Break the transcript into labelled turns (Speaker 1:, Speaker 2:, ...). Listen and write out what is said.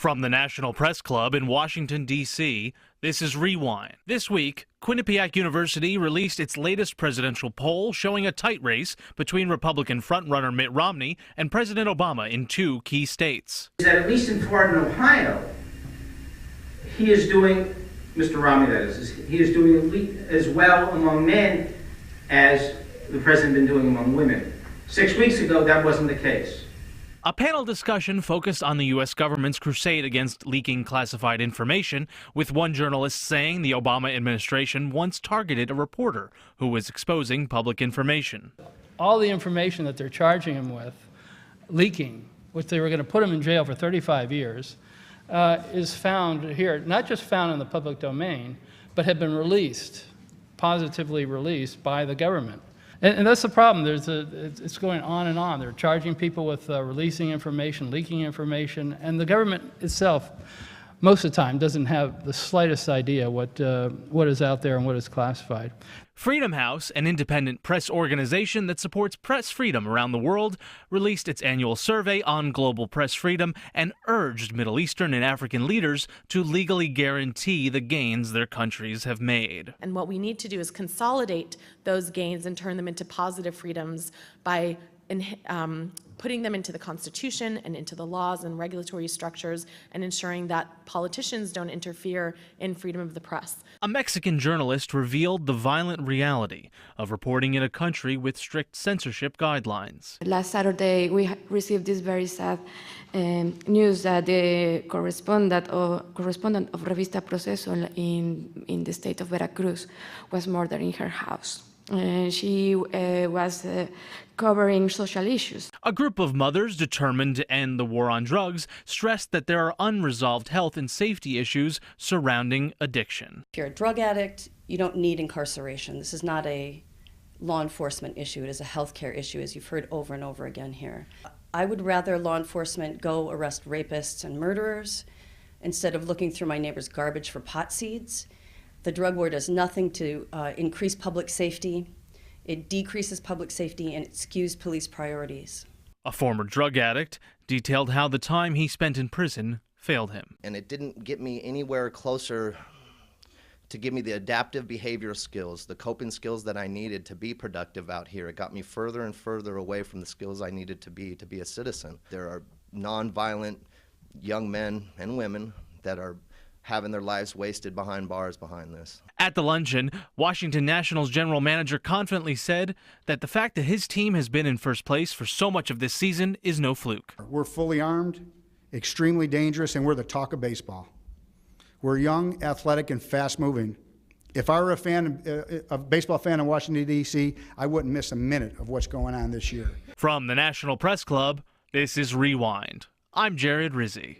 Speaker 1: From the National Press Club in Washington, D.C., this is Rewind. This week, Quinnipiac University released its latest presidential poll showing a tight race between Republican frontrunner Mitt Romney and President Obama in two key states.
Speaker 2: At least in Florida and Ohio, he is doing, Mr. Romney that is, he is doing as well among men as the president has been doing among women. 6 weeks ago, that wasn't the case.
Speaker 1: A panel discussion focused on the U.S. government's crusade against leaking classified information, with one journalist saying the Obama administration once targeted a reporter who was exposing public information.
Speaker 3: All the information that they're charging him with, leaking, which they were going to put him in jail for 35 years, is found here, not just found in the public domain, but had been released, positively released by the government. And that's the problem. It's going on and on. They're charging people with releasing information, leaking information, and the government itself, most of the time, doesn't have the slightest idea what is out there and what is classified.
Speaker 1: Freedom House, an independent press organization that supports press freedom around the world, released its annual survey on global press freedom and urged Middle Eastern and African leaders to legally guarantee the gains their countries have made.
Speaker 4: And what we need to do is consolidate those gains and turn them into positive freedoms by putting them into the Constitution and into the laws and regulatory structures and ensuring that politicians don't interfere in freedom of the press.
Speaker 1: A Mexican journalist revealed the violent reality of reporting in a country with strict censorship guidelines.
Speaker 5: Last Saturday, we received this very sad news that the correspondent of Revista Proceso in the state of Veracruz was murdered in her house. She was covering social issues.
Speaker 1: A group of mothers determined to end the war on drugs stressed that there are unresolved health and safety issues surrounding addiction.
Speaker 6: If you're a drug addict, you don't need incarceration. This is not a law enforcement issue. It is a healthcare issue, as you've heard over and over again here. I would rather law enforcement go arrest rapists and murderers instead of looking through my neighbor's garbage for pot seeds. The drug war does nothing to increase public safety. It decreases public safety and it skews police priorities.
Speaker 1: A former drug addict detailed how the time he spent in prison failed him.
Speaker 7: And it didn't get me anywhere closer to give me the adaptive behavior skills, the coping skills that I needed to be productive out here. It got me further and further away from the skills I needed to be a citizen. There are nonviolent young men and women that are having their lives wasted behind bars behind this.
Speaker 1: At the luncheon, Washington Nationals general manager confidently said that the fact that his team has been in first place for so much of this season is no fluke.
Speaker 8: We're fully armed, extremely dangerous, and we're the talk of baseball. We're young, athletic, and fast-moving. If I were a baseball fan in Washington, D.C., I wouldn't miss a minute of what's going on this year.
Speaker 1: From the National Press Club, this is Rewind. I'm Jared Rizzo.